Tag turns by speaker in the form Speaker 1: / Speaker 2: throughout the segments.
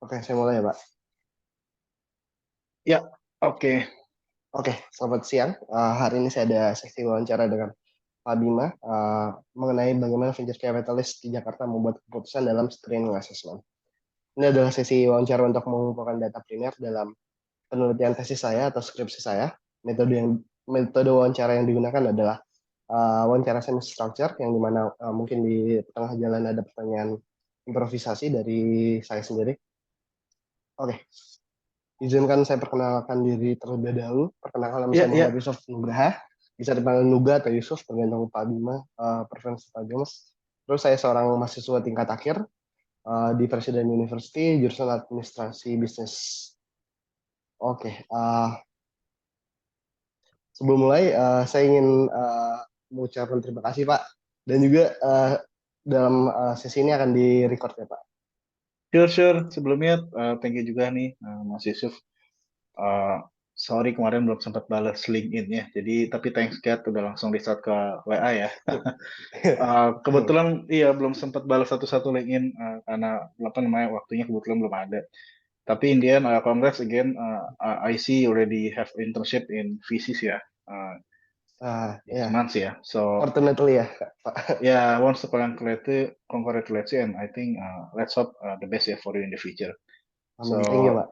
Speaker 1: Oke, saya mulai ya, Pak.
Speaker 2: Ya, oke.
Speaker 1: Oke, selamat siang. Hari ini saya ada sesi wawancara dengan Pak Bima mengenai bagaimana venture capitalist di Jakarta membuat keputusan dalam screening assessment. Ini adalah sesi wawancara untuk mengumpulkan data primer dalam penelitian tesis saya atau skripsi saya. Metode wawancara yang digunakan adalah wawancara semi structure yang dimana mungkin di tengah jalan ada pertanyaan improvisasi dari saya sendiri. Oke, izinkan saya perkenalkan diri terlebih dahulu. Perkenalkan nama
Speaker 2: Ya,
Speaker 1: saya Muhammad
Speaker 2: ya.
Speaker 1: Yusuf Nugraha. Bisa dipanggil Nuga atau Yusuf, tergantung Pak Bima, preferensi Pak Bima. Terus saya seorang mahasiswa tingkat akhir di Presiden University, jurusan Administrasi Bisnis. Oke, sebelum mulai, saya ingin mengucapkan terima kasih Pak. Dan juga dalam sesi ini akan di-record ya Pak.
Speaker 2: Sure. Sebelumnya, thank you juga nih, Mas Yusuf. Uh, Sorry kemarin belum sempat balas LinkedIn ya. Jadi, tapi thanks God udah langsung di-start ke WA ya. Kebetulan, iya belum sempat balas satu-satu LinkedIn karena apa namanya waktunya kebetulan belum ada. Tapi in the end, congrats again. I see you already have internship in VCs ya. This
Speaker 1: Ya,
Speaker 2: month ya. So
Speaker 1: fortunately ya Pak.
Speaker 2: yeah, I want to congratulate you, and I think let's hope the best ya for you in the future.
Speaker 1: Amin, thank you
Speaker 2: So
Speaker 1: Pak.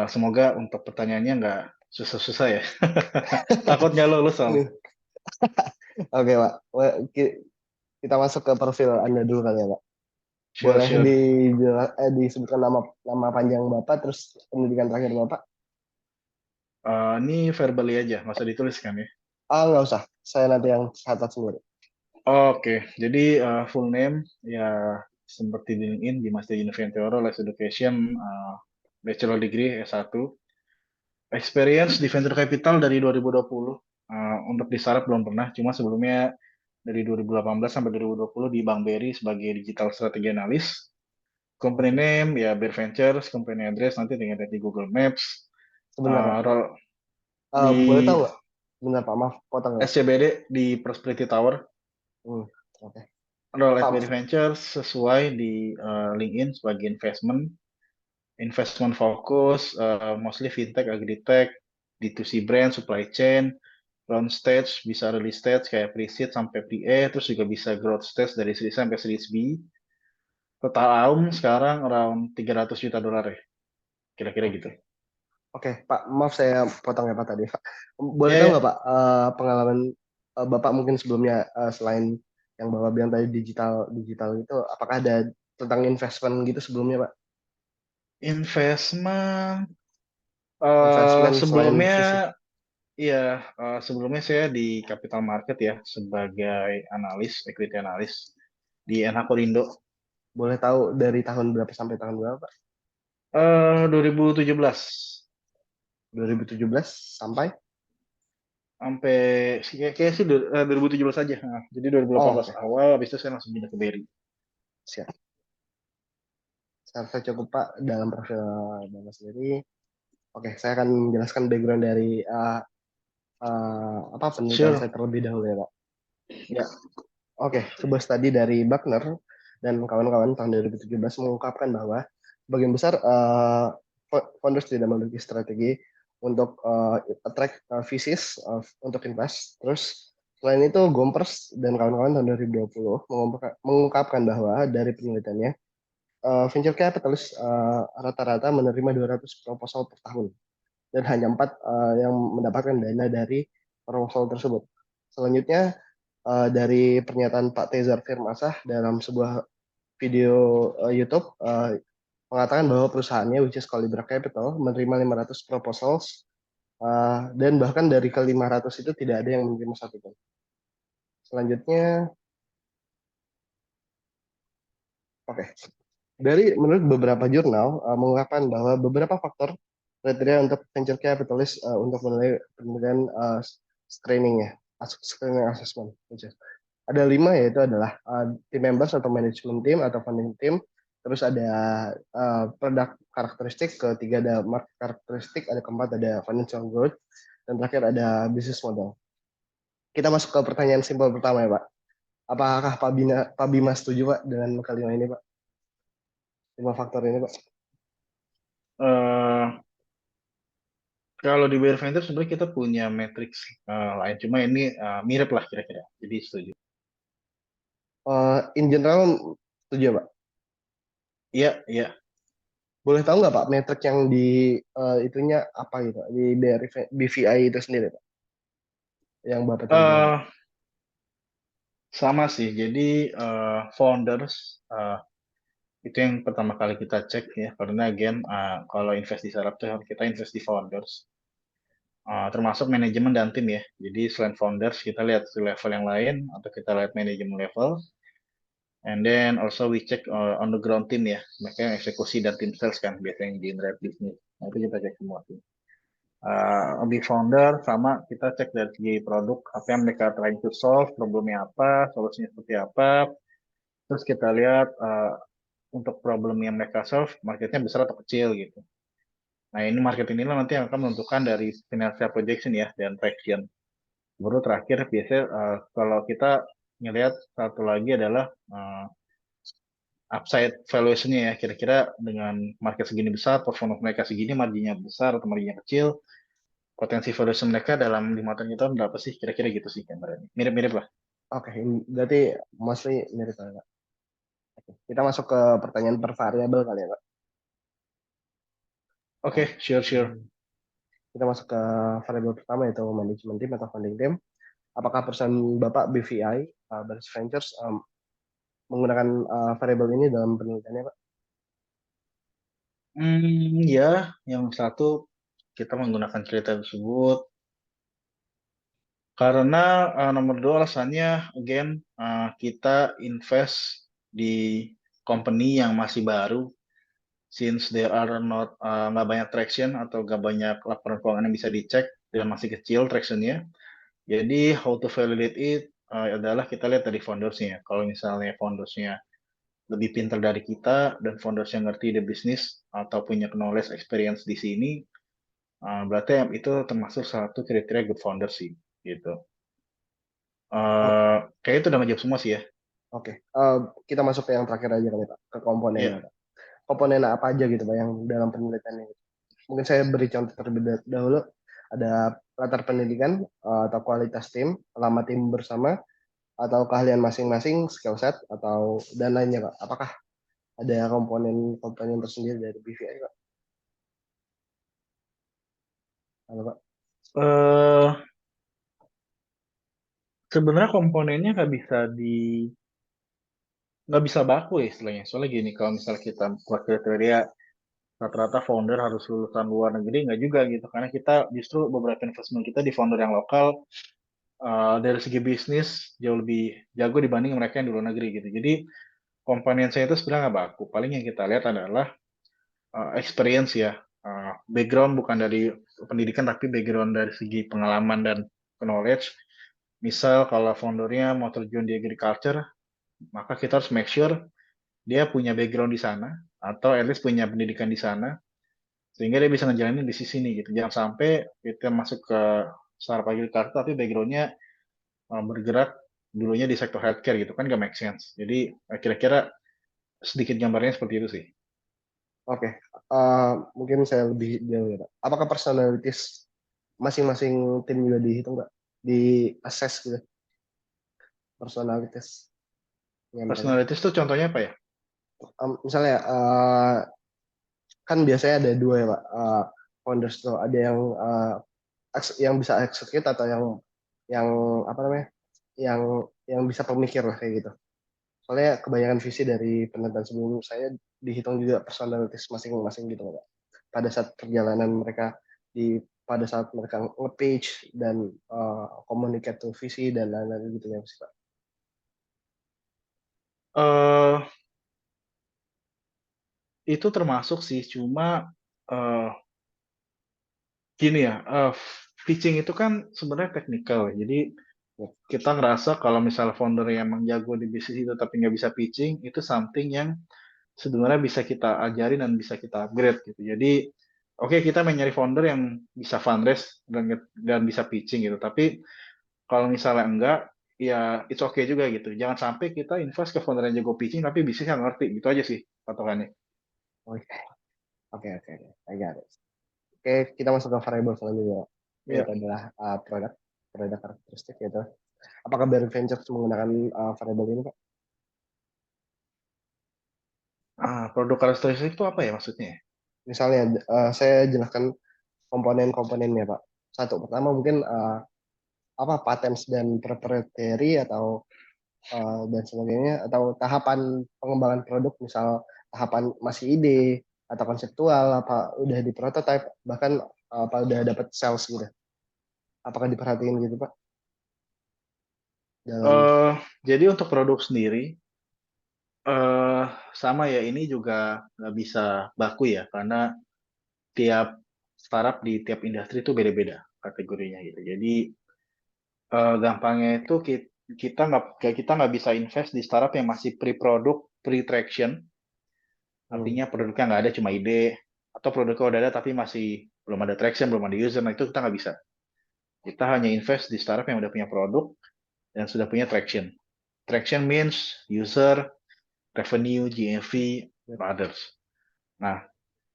Speaker 2: semoga untuk pertanyaannya nggak susah-susah ya. Takut nggak lulus soalnya.
Speaker 1: Oke Pak, kita masuk ke profil Anda dulu kali ya Pak.
Speaker 2: Sure,
Speaker 1: Boleh
Speaker 2: sure.
Speaker 1: disebutkan nama nama panjang Bapak, terus pendidikan terakhir Bapak?
Speaker 2: Ini verbally aja, nggak usah dituliskan ya.
Speaker 1: Nggak usah. Saya nanti yang catat sendiri.
Speaker 2: Oke, jadi full name ya seperti di LinkedIn di Master Unifiantoro Less Education, Bachelor Degree S1. Experience di venture capital dari 2020. Untuk di startup belum pernah, cuma sebelumnya dari 2018 sampai 2020 di Bank BRI sebagai digital strategi analis. Company
Speaker 1: Oke.
Speaker 2: name ya Bear Ventures, company address nanti tinggal lihat di Google Maps.
Speaker 1: Sebentar Pak.
Speaker 2: Role
Speaker 1: Boleh tahu
Speaker 2: di
Speaker 1: nggak? Sebentar Pak, maaf, potong ya Pak.
Speaker 2: SCBD di Prosperity Tower.
Speaker 1: Hmm, Oke.
Speaker 2: Role at Bear
Speaker 1: Pak,
Speaker 2: Ventures sesuai di LinkedIn sebagai investment fokus, mostly fintech, agritech, D2C brand, supply chain, round stage, bisa early stage kayak pre-seed sampai PE, terus juga bisa growth stage dari series A sampai series B. Total AUM sekarang around 300 juta dolar ya, kira-kira gitu.
Speaker 1: oke. Oke, Pak, maaf saya potong ya Pak tadi Pak. Boleh
Speaker 2: Ya,
Speaker 1: tahu
Speaker 2: ya.
Speaker 1: nggak Pak, pengalaman Bapak mungkin sebelumnya, selain yang Bapak bilang tadi digital digital itu, apakah ada tentang investment gitu sebelumnya Pak?
Speaker 2: Investment,
Speaker 1: Investment selain
Speaker 2: sebelumnya,
Speaker 1: visi.
Speaker 2: ya, sebelumnya saya di capital market ya, sebagai analis, equity analis di NH Korindo.
Speaker 1: Boleh tahu dari tahun berapa sampai tahun berapa Pak?
Speaker 2: 2017.
Speaker 1: 2017 sampai?
Speaker 2: Sampai kayak sih 2017 aja. Nah, jadi
Speaker 1: Oh,
Speaker 2: 2018
Speaker 1: oke.
Speaker 2: awal, habis itu saya langsung pindah ke BRI.
Speaker 1: Siap. Saya cukup Pak dalam profil Bapak sendiri. Oke, saya akan menjelaskan background dari apa penelitian
Speaker 2: Sure.
Speaker 1: saya terlebih dahulu ya Pak.
Speaker 2: Ya.
Speaker 1: Oke, sebuah studi dari Buckner dan kawan-kawan tahun 2017 mengungkapkan bahwa sebagian besar founders tidak memiliki strategi untuk attract VCs untuk invest. Terus selain itu Gompers dan kawan-kawan tahun 2020 mengungkapkan bahwa dari penelitiannya venture capitalist rata-rata menerima 200 proposal per tahun dan hanya 4 yang mendapatkan dana dari proposal tersebut. Selanjutnya dari pernyataan Pak Tezar Firmasah dalam sebuah video YouTube mengatakan bahwa perusahaannya which is Calibra Capital menerima 500 proposals dan bahkan dari ke 500 itu tidak ada yang menerima satu pun. Selanjutnya, oke. Dari menurut beberapa jurnal mengungkapkan bahwa beberapa faktor kriteria untuk venture capitalist untuk menilai penilaian screeningnya, screening assessment. Ada 5 yaitu adalah team members atau management team atau funding team, terus ada product karakteristik, ketiga ada market karakteristik, ada keempat ada financial growth, dan terakhir ada business model. Kita masuk ke pertanyaan simpel pertama ya Pak. Apakah Pak Bima setuju Pak dengan kelima ini Pak? 5 faktor ini Pak?
Speaker 2: eh kalau di Bear Venture sebenarnya kita punya matrix lain, cuma ini mirip lah kira-kira. Jadi setuju.
Speaker 1: In general, setuju ya, Pak.
Speaker 2: Iya, iya.
Speaker 1: Boleh tahu nggak Pak, metrik yang di itunya apa gitu, di BVI itu sendiri Pak, yang Bapak terapkan?
Speaker 2: Eh Sama sih. Jadi founders itu yang pertama kali kita cek ya. Karena again kalau invest di startup tuh kita invest di founders. Termasuk manajemen dan tim ya. Jadi selain founders kita lihat di level yang lain atau kita lihat manajemen level. And then also we check on the ground team ya. Mereka yang eksekusi dan tim sales kan biasanya yang generate bisnis. Nah itu kita cek semua sih. Di founder sama kita cek dari segi produk apa yang mereka trying to solve, problemnya apa, solusinya seperti apa. Terus kita lihat untuk problem yang mereka solve, marketnya besar atau kecil gitu. Nah ini market inilah nanti yang akan menentukan dari financial projection ya dan traction. Baru terakhir biasanya kalau kita ngelihat satu lagi adalah upside valuation-nya ya. Kira-kira dengan market segini besar, performa mereka segini, marginnya besar atau marginnya kecil, potensi valuation mereka dalam 5 tahun itu berapa sih? Kira-kira gitu sih gambarannya. Mirip-mirip lah.
Speaker 1: Oke, berarti mostly mirip lah Pak. Oke, kita masuk ke pertanyaan per variabel kali ya Pak. Nah,
Speaker 2: Oke, sure, sure.
Speaker 1: kita masuk ke variabel pertama yaitu manajemen tim atau funding team. Apakah perusahaan Bapak BVI, Baris Ventures, menggunakan variabel ini dalam penelitiannya Pak?
Speaker 2: Ya, yang satu kita menggunakan cerita tersebut karena nomor dua alasannya, again, kita invest di company yang masih baru, since there are not nggak banyak traction atau nggak banyak laporan keuangan yang bisa dicek dan masih kecil tractionnya. Jadi how to validate it adalah kita lihat dari foundersnya. Kalau misalnya foundersnya lebih pintar dari kita dan founders yang ngerti the business atau punya knowledge experience di sini, berarti itu termasuk satu kriteria good founder sih, gitu.
Speaker 1: Oke,
Speaker 2: Kayak itu udah menjawab semua sih ya.
Speaker 1: oke. Kita masuk ke yang terakhir aja kali Pak, ke komponennya
Speaker 2: Iya.
Speaker 1: Pak. Komponen apa aja gitu Pak yang dalam penelitiannya? Mungkin saya beri contoh terlebih dahulu. Ada latar pendidikan atau kualitas tim, lama tim bersama, atau keahlian masing-masing, skill set, atau dan lainnya, Pak. Apakah ada komponen-komponen tersendiri dari BVI, Pak? Halo, Pak.
Speaker 2: eh Sebenarnya komponennya nggak bisa baku ya istilahnya. Soalnya gini, kalau misal kita buat kriteria rata-rata founder harus lulusan luar negeri, nggak juga gitu. Karena kita justru beberapa investment kita di founder yang lokal dari segi bisnis jauh lebih jago dibanding mereka yang di luar negeri gitu. Jadi komponen saya itu sebenarnya nggak baku. Paling yang kita lihat adalah experience ya. Background bukan dari pendidikan tapi background dari segi pengalaman dan knowledge. Misal kalau foundernya mau terjun di agriculture, maka kita harus make sure dia punya background di sana atau at least punya pendidikan di sana sehingga dia bisa ngejalanin di sisi ini gitu. Jangan sampai kita masuk ke startup agriculture tapi backgroundnya bergerak dulunya di sektor healthcare gitu kan gak make sense. Jadi kira-kira sedikit gambarnya seperti itu sih.
Speaker 1: Oke, mungkin saya lebih jauh ya, Pak. Apakah personalities masing-masing tim juga dihitung, Pak? Di assess gitu, personalities mereka.
Speaker 2: Personalities tuh contohnya apa ya?
Speaker 1: Misalnya, kan biasanya ada dua ya, Pak. Founders tuh ada yang bisa execute atau yang apa namanya? yang yang bisa pemikir lah kayak gitu. Soalnya kebanyakan visi dari penonton sebelum saya dihitung juga personalities masing-masing gitu Pak. Pada saat perjalanan mereka pada saat mereka nge-page dan communicate to visi dan lain-lain gitu ya Pak.
Speaker 2: eh itu termasuk sih, cuma eh gini ya, pitching itu kan sebenarnya teknikal. Jadi kita ngerasa kalau misalnya founder yang emang jago di bisnis itu tapi nggak bisa pitching, itu something yang sebenarnya bisa kita ajarin dan bisa kita upgrade gitu. Jadi oke kita main nyari founder yang bisa fundraise dan bisa pitching gitu. Tapi kalau misalnya enggak, ya it's okay juga gitu. Jangan sampai kita invest ke founder yang jago pitching tapi bisnisnya nggak ngerti gitu aja sih patokannya.
Speaker 1: Oke. Oke, oke, oke. I got it. Oke, kita masuk ke variable selanjutnya,
Speaker 2: Ya,
Speaker 1: yaitu adalah produk karakteristik, yaitu apakah Barry Ventures menggunakan variable ini, Pak?
Speaker 2: produk karakteristik itu apa ya maksudnya?
Speaker 1: Misalnya, saya jelaskan komponen-komponennya, Pak. Satu, pertama mungkin apa patents dan proprietary atau dan sebagainya, atau tahapan pengembangan produk, misal tahapan masih ide atau konseptual, apa udah di prototype, bahkan apa udah dapat sales gitu. Apakah diperhatiin gitu, Pak? Dalam
Speaker 2: Eh, jadi untuk produk sendiri, eh sama ya, ini juga nggak bisa baku ya, karena tiap startup di tiap industri itu beda-beda kategorinya gitu. Jadi gampangnya itu kita nggak bisa invest di startup yang masih pre-product, pre-traction,
Speaker 1: hmm,
Speaker 2: artinya produknya nggak ada cuma ide, atau produknya udah ada tapi masih belum ada traction, belum ada user, nah itu kita nggak bisa. Kita hanya invest di startup yang udah punya produk dan sudah punya traction. Traction means user, revenue, GMV, others. Nah,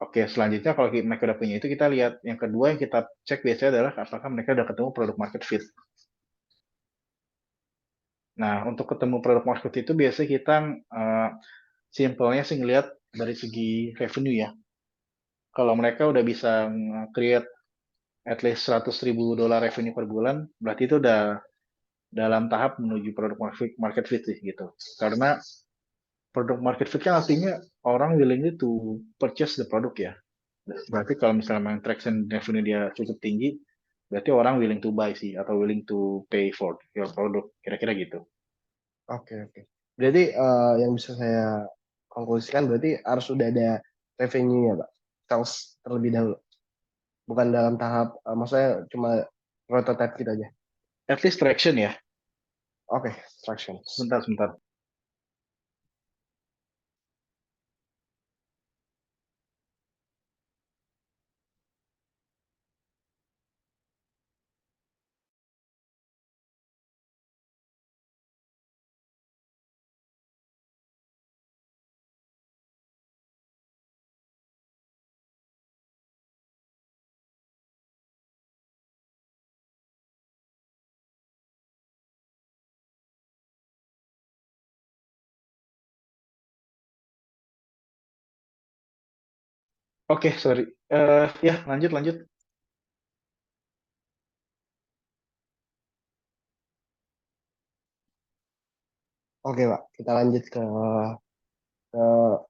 Speaker 2: oke, selanjutnya kalau mereka udah punya itu, kita lihat yang kedua yang kita cek biasanya adalah apakah mereka udah ketemu produk market fit. Nah, untuk ketemu produk market fit itu biasanya kita uh, simpelnya sih ngelihat dari segi revenue ya. Kalau mereka udah bisa create at least 100.000 dolar revenue per bulan, berarti itu udah dalam tahap menuju produk market fit sih gitu. Karena produk market fit kan artinya orang willing to purchase the product ya. Berarti kalau misalnya main traction revenue dia cukup tinggi, berarti orang willing to buy sih atau willing to pay for your product. Kira-kira gitu.
Speaker 1: oke, oke. Berarti yang bisa saya konklusikan berarti harus sudah ada revenue-nya, Pak. Sales terlebih dahulu. Bukan dalam tahap, maksudnya cuma prototype gitu aja.
Speaker 2: At least traction ya.
Speaker 1: Oke, tractions.
Speaker 2: Sebentar, sebentar. Oke, sorry. Ya, lanjut, lanjut.
Speaker 1: Oke, Pak. Kita lanjut ke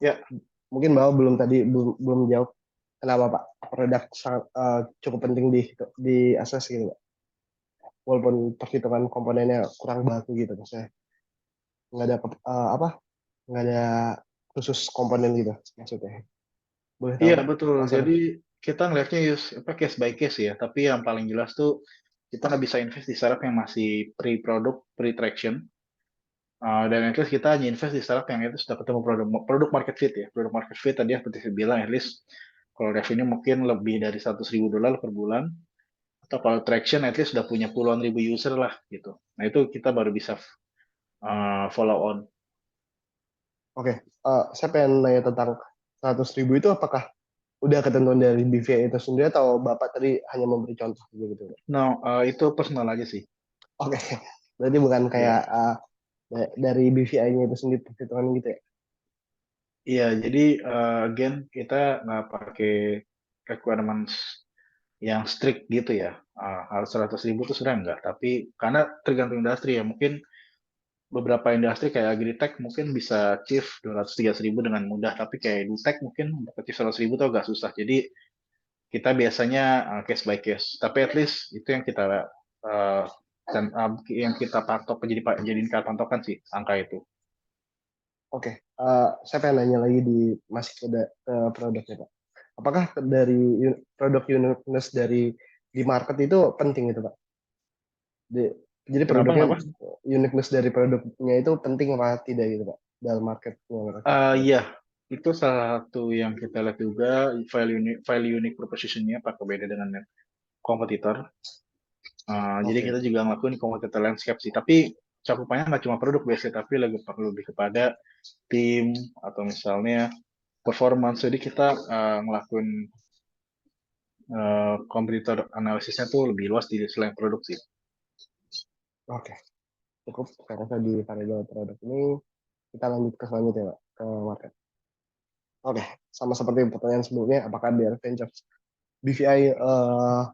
Speaker 2: Ya,
Speaker 1: mungkin Bapak belum tadi belum jawab kenapa Pak produk sangat cukup penting di akses gitu Pak. Walaupun perhitungan komponennya kurang baku gitu maksudnya. Nggak ada apa? Nggak ada khusus komponen gitu maksudnya. Boleh tahu
Speaker 2: iya
Speaker 1: Pak
Speaker 2: betul.
Speaker 1: alasannya?
Speaker 2: Jadi kita ngelihatnya apa case by case ya. Tapi yang paling jelas tuh kita nggak bisa invest di startup yang masih pre-product, pre-traction. Dan at least kita hanya invest di startup yang itu sudah ketemu produk produk market fit ya. Produk market fit tadi seperti saya bilang, at least kalau revenue mungkin lebih dari 100.000 dolar per bulan. Atau kalau traction at least sudah punya puluhan ribu user lah gitu. Nah itu kita baru bisa follow on.
Speaker 1: Oke, saya pengen nanya tentang 100.000 itu apakah udah ketentuan dari BVI itu sendiri atau Bapak tadi hanya memberi contoh aja gitu Pak?
Speaker 2: Nah, itu personal aja sih.
Speaker 1: Oke, berarti bukan kayak
Speaker 2: Iya.
Speaker 1: dari BVI-nya itu sendiri perhitungan gitu ya?
Speaker 2: Iya, jadi again kita nggak pakai requirements yang strict gitu ya. Harus 100.000 itu sudah enggak. Tapi karena tergantung industri ya. Mungkin beberapa industri kayak agritech mungkin bisa achieve 200-300 ribu dengan mudah. Tapi kayak edutech mungkin untuk achieve 100.000 itu agak susah. Jadi kita biasanya case by case. Tapi at least itu yang kita uh, yang kita patok jadiin patokan sih angka itu.
Speaker 1: Oke, saya pengen nanya lagi masih ke produknya Pak. Apakah dari produk uniqueness di market itu penting itu Pak? Di- jadi
Speaker 2: Kenapa?
Speaker 1: produknya
Speaker 2: Kenapa?
Speaker 1: uniqueness dari produknya itu penting apa tidak gitu Pak dalam marketnya mereka?
Speaker 2: Iya, itu salah satu yang kita lihat juga, value unique proposition-nya apa beda dengan kompetitor. Jadi
Speaker 1: Oke,
Speaker 2: kita juga ngelakuin kompetitor landscape sih. Tapi cakupannya nggak cuma produk biasanya, tapi lebih kepada tim atau misalnya performance. Jadi kita ngelakuin kompetitor analisisnya tuh lebih luas di selain produk sih.
Speaker 1: Oke, cukup. Saya rasa di variabel produk ini kita lanjut ke selanjutnya, Pak, ke market. Oke, sama seperti pertanyaan sebelumnya, apakah BR Ventures BVI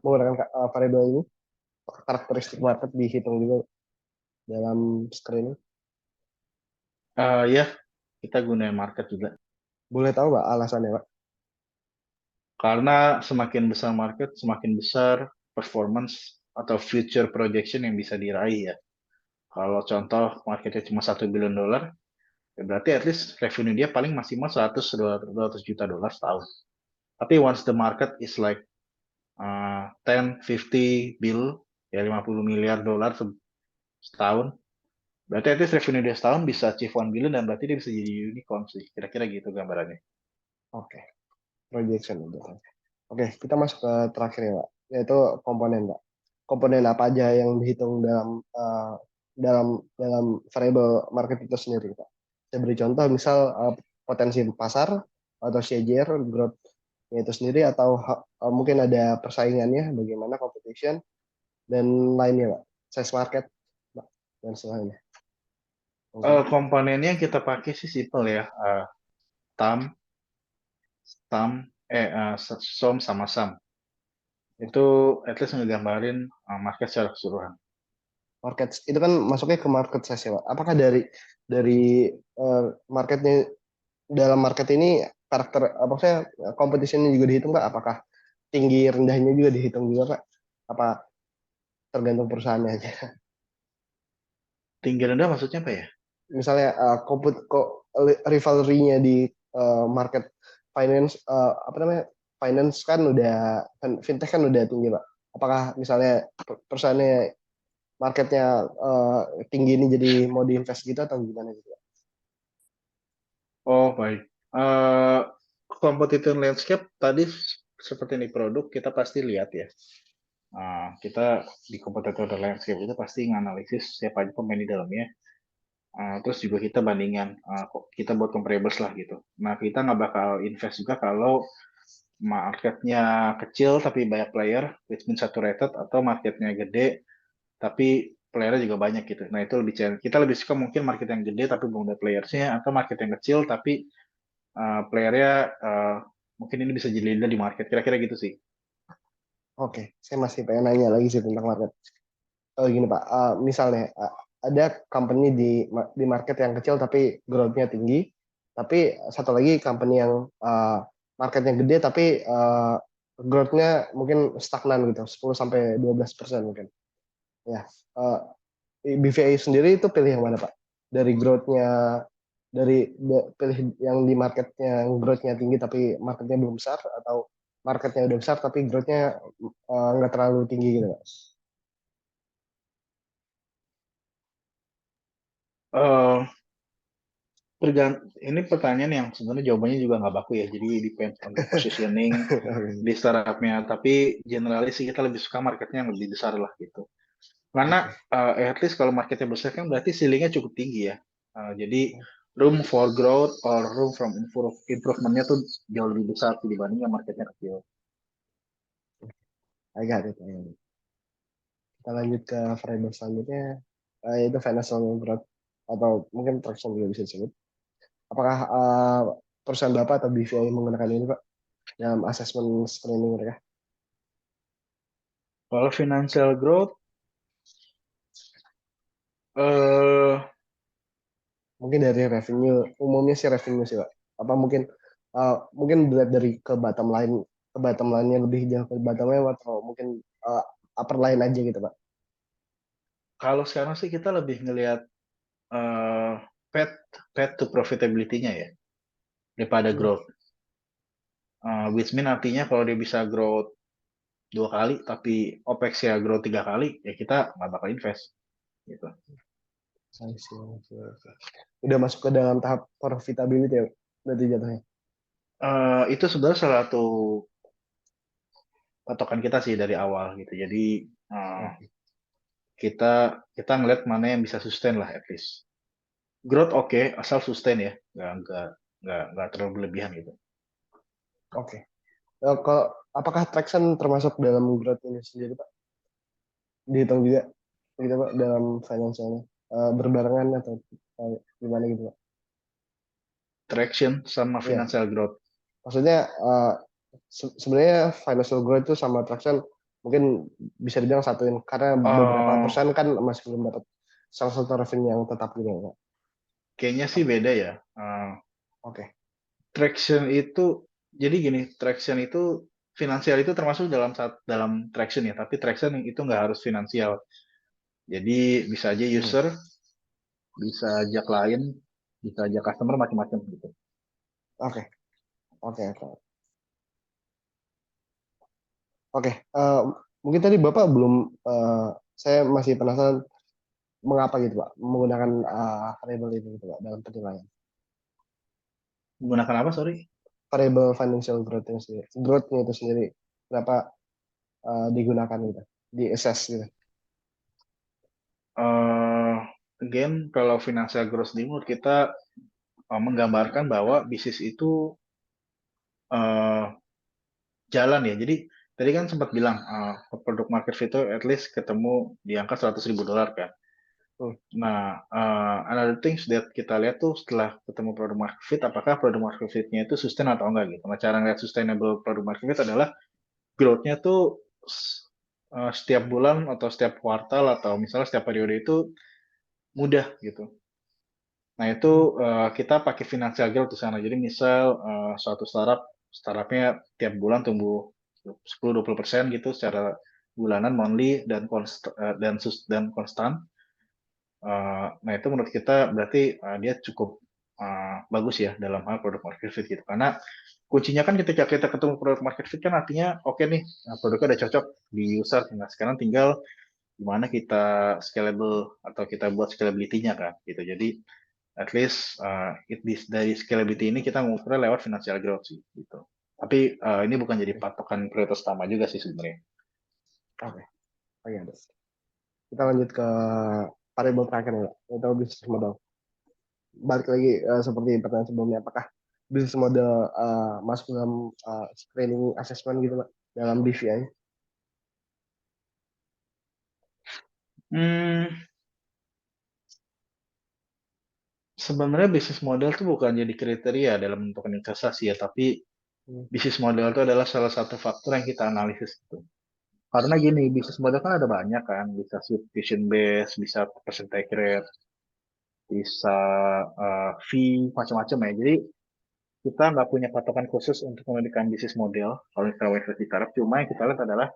Speaker 1: menggunakan variabel ini, karakteristik market dihitung juga dalam screening?
Speaker 2: Ya, kita gunain market juga.
Speaker 1: Boleh tahu Pak alasannya, Pak?
Speaker 2: Karena semakin besar market, semakin besar performance atau future projection yang bisa diraih ya. Kalau contoh marketnya cuma $1 billion, ya berarti at least revenue dia paling maksimal 100 juta dolar setahun. Tapi once the market is like 10, 50 bill, ya 50 miliar dolar setahun, berarti at least revenue dia setahun bisa achieve 1 billion dan berarti dia bisa jadi unicorn sih. Kira-kira gitu gambarannya.
Speaker 1: Oke, projection udah. Oke, kita masuk ke terakhir ya, Pak, yaitu komponen, Pak. Komponen apa aja yang dihitung dalam variable market itu sendiri, Pak? Saya beri contoh, misal potensi pasar atau CAGR, growth itu sendiri, atau mungkin ada persaingannya, bagaimana competition dan lainnya, Pak. Size market, Pak, dan selainnya. Mungkin.
Speaker 2: Komponennya yang kita pakai sih simple ya. TAM, SAM, SOM sama SAM. Itu at least ngegambarin market secara keseluruhan.
Speaker 1: Market itu kan masuknya ke market size ya, Pak. Apakah dari marketnya, dalam market ini karakter apa saya competition juga dihitung Pak? Apakah tinggi rendahnya juga dihitung juga Pak? Apa tergantung perusahaannya aja?
Speaker 2: Tinggi rendah maksudnya apa ya?
Speaker 1: Misalnya rivalry-nya di market finance, apa namanya, finance kan udah, fintech kan udah tinggi Pak. Apakah misalnya perusahaannya marketnya tinggi ini jadi mau diinvest gitu atau gimana gitu Pak?
Speaker 2: Oh, baik. Eh Competitor landscape tadi seperti ini produk kita pasti lihat ya. Kita di competitor landscape itu pasti nganalisis siapa aja pemain di dalamnya. Terus juga kita bandingkan, kita buat comparables lah gitu. Nah, kita nggak bakal invest juga kalau marketnya kecil tapi banyak player, which means saturated, atau marketnya gede tapi playernya juga banyak gitu. Nah, itu lebih kita lebih suka mungkin market yang gede tapi belum ada playersnya, atau market yang kecil tapi playernya mungkin ini bisa jadi leader di market. Kira-kira gitu sih.
Speaker 1: Oke, saya masih pengen nanya lagi sih tentang market. Gini Pak, misalnya ada company di market yang kecil tapi growth-nya tinggi, tapi satu lagi company yang marketnya gede tapi growth-nya mungkin stagnan gitu, 10-12% mungkin. Ya, uh, BVI sendiri itu pilih yang mana Pak? Dari growth-nya, pilih yang di marketnya yang growth-nya tinggi tapi marketnya belum besar, atau marketnya udah besar tapi growth-nya nggak terlalu tinggi gitu Pak?
Speaker 2: Eh ini pertanyaan yang sebenarnya jawabannya juga nggak baku ya. Jadi depends on the positioning di startupnya. Tapi generalis sih kita lebih suka marketnya yang lebih besar lah gitu. Karena
Speaker 1: Oke.
Speaker 2: at least kalau marketnya besar kan berarti ceilingnya cukup tinggi ya. Jadi room for growth or room from improvementnya tuh jauh lebih besar dibanding yang marketnya kecil.
Speaker 1: I got it. Kita lanjut ke variable selanjutnya, yaitu financial growth, atau mungkin traction juga bisa disebut. Apakah perusahaan Bapak atau BVI menggunakan ini Pak dalam assessment screening mereka?
Speaker 2: Kalau financial growth, eh
Speaker 1: Mungkin dari revenue, umumnya sih revenue sih Pak. Apa mungkin dilihat dari ke bottom line-nya lebih jauh ke bottom line, atau mungkin upper line aja gitu Pak?
Speaker 2: kalau sekarang sih kita lebih ngelihat eh path path to profitability-nya ya daripada
Speaker 1: Hmm,
Speaker 2: growth. Which mean artinya kalau dia bisa growth 2 kali tapi OPEX ya growth 3 kali, ya kita nggak bakal invest gitu.
Speaker 1: I see, I see, I see. Udah masuk ke dalam tahap profitability ya berarti jatuhnya.
Speaker 2: Itu sebenarnya salah satu patokan kita sih dari awal gitu. Jadi eh,
Speaker 1: Oke.
Speaker 2: kita kita ngeliat mana yang bisa sustain lah at least. Growth oke, asal sustain ya. Nggak nggak terlalu berlebihan gitu.
Speaker 1: Oke. Kalau apakah traction termasuk dalam growth ini sendiri Pak? Dihitung juga gitu Pak dalam financialnya. Berbarengan atau gimana gitu Pak?
Speaker 2: Traction sama
Speaker 1: Iya.
Speaker 2: financial growth.
Speaker 1: Maksudnya sebenarnya financial growth itu sama traction mungkin bisa dibilang satuin karena beberapa
Speaker 2: Oh,
Speaker 1: perusahaan kan masih belum dapat salah satu revenue yang tetap gitu ya Pak.
Speaker 2: kayaknya sih beda ya.
Speaker 1: Oke.
Speaker 2: Traction itu jadi gini, traction itu finansial itu termasuk dalam traction ya, tapi traction itu nggak harus finansial. Jadi bisa aja
Speaker 1: Hmm.
Speaker 2: user, bisa aja klien, bisa aja customer macam-macam gitu.
Speaker 1: Oke. Oke. Oke. Oke. Mungkin tadi Bapak belum saya masih penasaran mengapa gitu Pak menggunakan variable itu gitu Pak dalam penilaian.
Speaker 2: Menggunakan apa, sorry?
Speaker 1: Variable financial growth-nya itu sendiri kenapa digunakan gitu, di assess gitu.
Speaker 2: eh Again, kalau financial growth di menurut kita menggambarkan bahwa bisnis itu eh, jalan ya. Jadi tadi kan sempat bilang produk market fit itu at least ketemu di angka 100.000 dolar kan.
Speaker 1: Hmm.
Speaker 2: Nah, another things that kita lihat tuh setelah ketemu produk market fit, apakah produk market fit-nya itu sustain atau enggak gitu. Nah, cara ngeliat sustainable produk market fit adalah growth-nya tuh setiap bulan atau setiap kuartal atau misalnya setiap periode itu mudah gitu. Nah, itu kita pakai financial growth di sana. Jadi misal suatu startupnya tiap bulan tumbuh 10-20% gitu secara bulanan, monthly dan konstan. Nah, itu menurut kita berarti dia cukup bagus ya dalam hal produk market fit gitu. Karena kuncinya kan ketika kita ketemu produk market fit kan artinya oke nih, produknya udah cocok di user. Nah, sekarang tinggal gimana kita scalable atau kita buat scalability-nya kan gitu. Jadi at least dari scalability ini kita mengukurnya lewat financial growth sih gitu. Tapi ini bukan jadi
Speaker 1: Oke.
Speaker 2: patokan prioritas utama juga sih sebenarnya.
Speaker 1: Oke. Oke, ada. Kita lanjut ke variable terakhir ya, atau bisnis model. Balik lagi seperti pertanyaan sebelumnya, apakah bisnis model masuk dalam screening assessment gitu Pak dalam BVI?
Speaker 2: Hmm, Sebenarnya bisnis model itu bukan jadi kriteria dalam menentukan investasi ya, tapi
Speaker 1: Hmm.
Speaker 2: bisnis model itu adalah salah satu faktor yang kita analisis itu. Karena gini, bisnis model kan ada banyak kan, bisa subscription base, bisa percentage rate, bisa fee, macam-macam ya. Jadi kita nggak punya patokan khusus untuk memberikan bisnis model kalau kita investasi startup. Cuma yang kita lihat adalah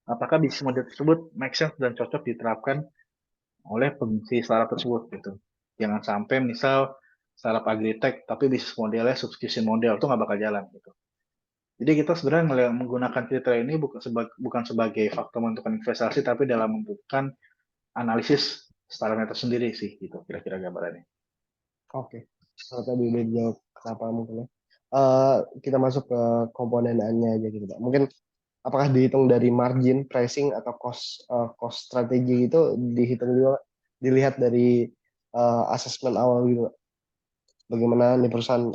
Speaker 2: apakah bisnis model tersebut make sense dan cocok diterapkan oleh pengisi startup tersebut gitu. Jangan sampai misal startup agritech tapi bisnis modelnya subscription model itu nggak bakal jalan gitu. Jadi kita sebenarnya menggunakan kriteria ini bukan sebagai faktor menentukan investasi tapi dalam menentukan analisis startupnya tersendiri sih gitu kira-kira gambarannya.
Speaker 1: Oke. Kalau tadi udah dijawab kenapa mungkin ya. Kita masuk ke komponen A-nya aja gitu Pak. Mungkin apakah dihitung dari margin, pricing atau cost strategi itu dihitung juga Pak? Dilihat dari asesmen awal gitu Pak. Bagaimana nih perusahaan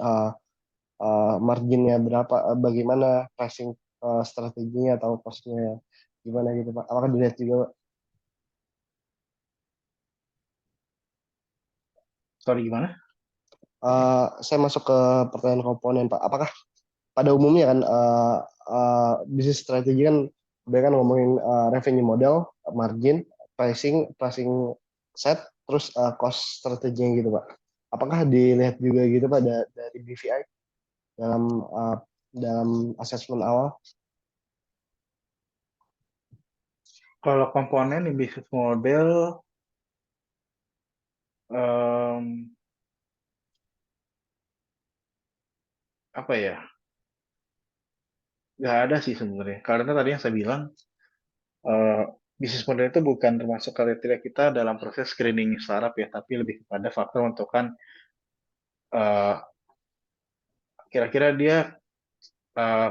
Speaker 1: marginnya berapa, bagaimana pricing strateginya atau costnya gimana gitu Pak. Apakah dilihat juga Pak?
Speaker 2: Sorry gimana?
Speaker 1: Saya masuk ke pertanyaan komponen Pak. Apakah pada umumnya kan bisnis strategi kan kebanyakan ngomongin revenue model, margin, pricing set, terus cost strateginya gitu Pak. Apakah dilihat juga gitu Pak dari BVI dalam dalam asesmen awal?
Speaker 2: Kalau komponen di bisnis model em, apa ya? Nggak ada sih sebenarnya. Karena tadi yang saya bilang eh, bisnis model itu bukan termasuk kriteria kita dalam proses screening startup ya, tapi lebih kepada faktor menentukan eh, kira-kira dia eh,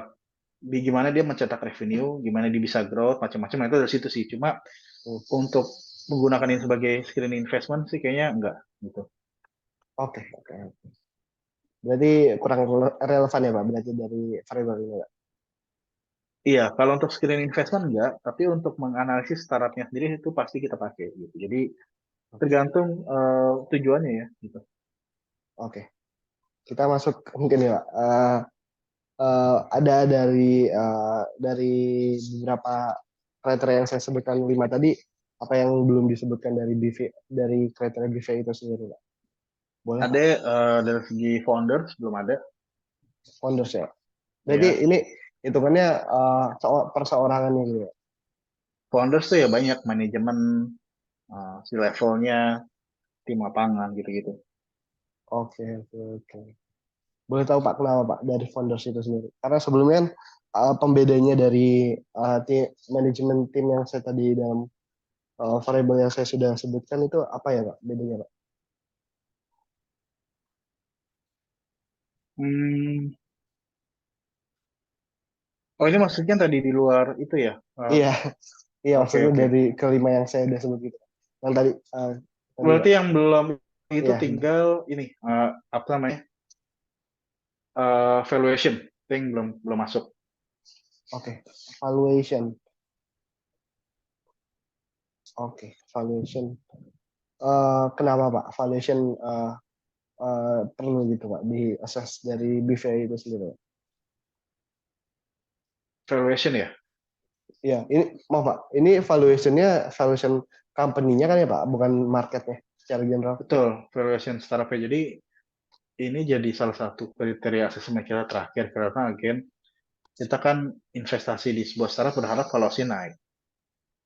Speaker 2: gimana dia mencetak revenue, gimana dia bisa growth, macam-macam. Nah, itu dari situ sih. Cuma
Speaker 1: Hmm.
Speaker 2: untuk menggunakan ini sebagai screening investment sih kayaknya enggak gitu.
Speaker 1: Oke, oke. Berarti kurang relevan ya Pak, berarti dari variable ini Pak.
Speaker 2: Iya, kalau untuk screen investment enggak, tapi untuk menganalisis startupnya sendiri itu pasti kita pakai gitu. Jadi
Speaker 1: Oke,
Speaker 2: tergantung tujuannya ya gitu.
Speaker 1: oke. Kita masuk mungkin ya Pak. Ada dari beberapa kriteria yang saya sebutkan 5 tadi, apa yang belum disebutkan dari BV, dari kriteria BV itu sendiri Pak? Boleh Pak?
Speaker 2: Ada dari segi founders belum ada
Speaker 1: Founders ya. Berarti
Speaker 2: ya.
Speaker 1: ini hitungannya perseorangannya gitu ya.
Speaker 2: Founders tuh ya banyak manajemen, si levelnya, tim lapangan gitu-gitu.
Speaker 1: Oke, oke, oke. Boleh tahu Pak kenapa Pak dari founders itu sendiri? Karena sebelumnya kan pembedanya dari manajemen tim yang saya tadi dalam variable yang saya sudah sebutkan itu apa ya Pak bedanya Pak?
Speaker 2: Hmm, oh ini maksudnya tadi di luar itu ya?
Speaker 1: Iya, iya
Speaker 2: Oke
Speaker 1: maksudnya
Speaker 2: oke.
Speaker 1: dari kelima yang saya sudah sebut gitu. Yang tadi
Speaker 2: Berarti
Speaker 1: Pak.
Speaker 2: yang belum itu
Speaker 1: Iya,
Speaker 2: tinggal ini apa namanya? Valuation, itu yang belum belum masuk.
Speaker 1: oke. Valuation. Oke, valuation. Kenapa Pak? Valuation perlu gitu Pak di assess dari BVI itu sendiri Pak?
Speaker 2: Valuation ya?
Speaker 1: Iya, ini maaf Pak, ini valuation company-nya kan ya Pak, bukan marketnya secara general.
Speaker 2: Betul, valuation startupnya. Jadi ini jadi salah satu kriteria asesmen kita terakhir karena again kita kan investasi di sebuah startup berharap valuasi naik.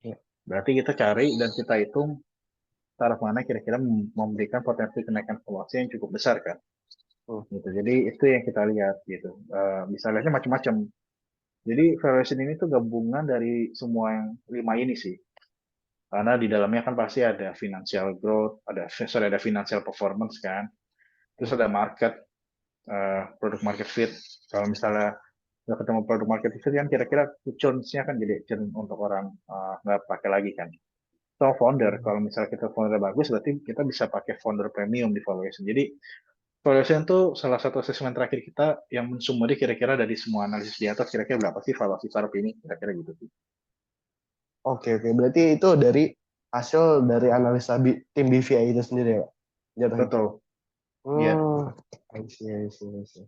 Speaker 1: Iya.
Speaker 2: Berarti kita cari dan kita hitung startup mana kira-kira memberikan potensi kenaikan valuasi yang cukup besar kan.
Speaker 1: Hmm.
Speaker 2: Gitu. Jadi itu yang kita lihat gitu. Bisa lihatnya macam-macam. Jadi valuation ini tuh gabungan dari semua yang 5 ini sih. Karena di dalamnya kan pasti ada financial growth, ada financial performance kan. Terus
Speaker 1: Hmm.
Speaker 2: ada market, product market fit. Kalau misalnya nggak ketemu product market fit kan kira-kira churn-nya kan jadi churn untuk orang nggak pakai lagi kan. So founder,
Speaker 1: Hmm.
Speaker 2: kalau misalnya kita founder bagus, berarti kita bisa pakai founder premium di valuation. Jadi valuation itu salah satu asesmen terakhir kita yang mensumari kira-kira dari semua analisis di atas kira-kira berapa sih valuasi startup ini, kira-kira gitu sih.
Speaker 1: Oke, oke. Berarti itu dari hasil dari analisa tim BVI itu sendiri ya Pak? Jatuhnya.
Speaker 2: Betul, iya.
Speaker 1: I see, I see, I see.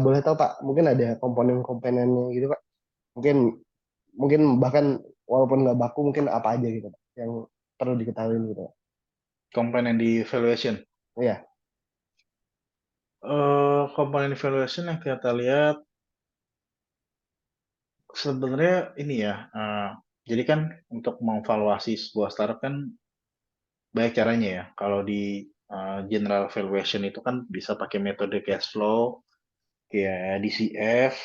Speaker 1: Boleh tahu Pak, mungkin ada komponen-komponennya gitu Pak? Mungkin mungkin bahkan walaupun nggak baku, mungkin apa aja gitu Pak, yang perlu diketahui gitu Pak?
Speaker 2: Komponen di valuation.
Speaker 1: Iya,
Speaker 2: Komponen valuation yang kita lihat sebenarnya ini ya. Jadi kan untuk mengevaluasi sebuah startup kan banyak caranya ya. Kalau di general valuation itu kan bisa pakai metode cash flow, kayak DCF.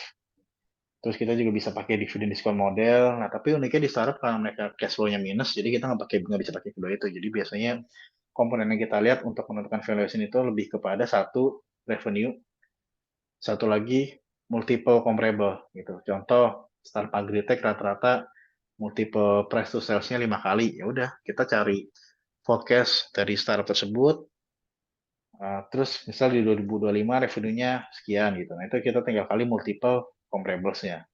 Speaker 2: Terus kita juga bisa pakai dividen diskon model. Nah, tapi uniknya di startup karena mereka cash flow-nya minus, jadi kita nggak bisa pakai kedua itu. Jadi biasanya komponen yang kita lihat untuk menentukan valuation itu lebih kepada satu revenue, satu lagi multiple comparable gitu. Contoh startup agritech rata-rata multiple price to sales-nya 5 kali. Ya udah, kita cari forecast dari startup tersebut. Terus misal di 2025 revenue-nya sekian gitu. Nah, itu kita tinggal kali multiple comparables-nya.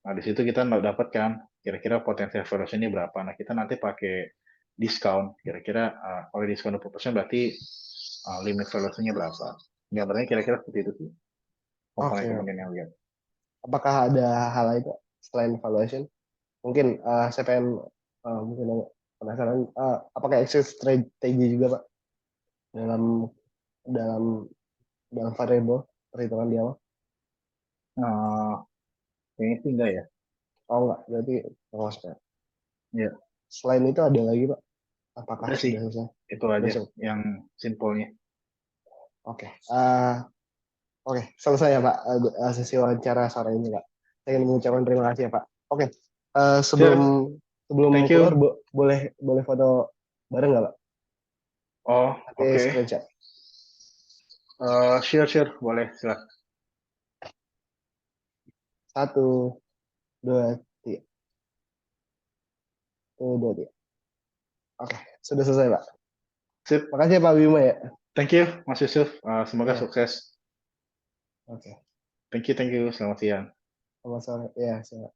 Speaker 2: Nah, di situ kita nggak dapat kan kira-kira potensi valuation ini berapa. Nah, kita nanti pakai diskon. Kira-kira kalau diskon 20% berarti limit valuation-nya berapa. Gambarnya kira-kira seperti itu sih.
Speaker 1: oke,
Speaker 2: Komponen-komponen
Speaker 1: oke.
Speaker 2: yang lihat.
Speaker 1: Apakah ada hal lain Pak, selain valuation? Mungkin saya pengen mungkin penasaran, apakah exit strategi juga Pak dalam dalam dalam variable perhitungan di awal?
Speaker 2: Nah, kayaknya sih enggak ya.
Speaker 1: Oh enggak, berarti termasuk ya.
Speaker 2: Ya,
Speaker 1: Selain itu ada lagi Pak? Apakah
Speaker 2: udah sih.
Speaker 1: sudah selesai?
Speaker 2: Itu
Speaker 1: Sudah
Speaker 2: aja
Speaker 1: selesai.
Speaker 2: yang simpelnya.
Speaker 1: Oke. Oke, selesai ya Pak sesi wawancara sore ini Pak. Saya ingin mengucapkan terima kasih ya Pak. Oke, sebelum
Speaker 2: Sure,
Speaker 1: sebelum
Speaker 2: thank
Speaker 1: keluar
Speaker 2: you.
Speaker 1: boleh boleh foto bareng nggak Pak?
Speaker 2: Oh,
Speaker 1: Pakai
Speaker 2: oke.
Speaker 1: screenshot.
Speaker 2: Sure, sure. Boleh, silakan.
Speaker 1: Satu, dua, tiga. Satu, dua, tiga. Oke, sudah selesai Pak.
Speaker 2: Sip.
Speaker 1: Makasih ya Pak Bima ya.
Speaker 2: Thank you, Mas Yusuf. Semoga
Speaker 1: Iya,
Speaker 2: sukses.
Speaker 1: oke.
Speaker 2: Thank you, thank you. Selamat siang.
Speaker 1: Sama-sama. Ya, sama.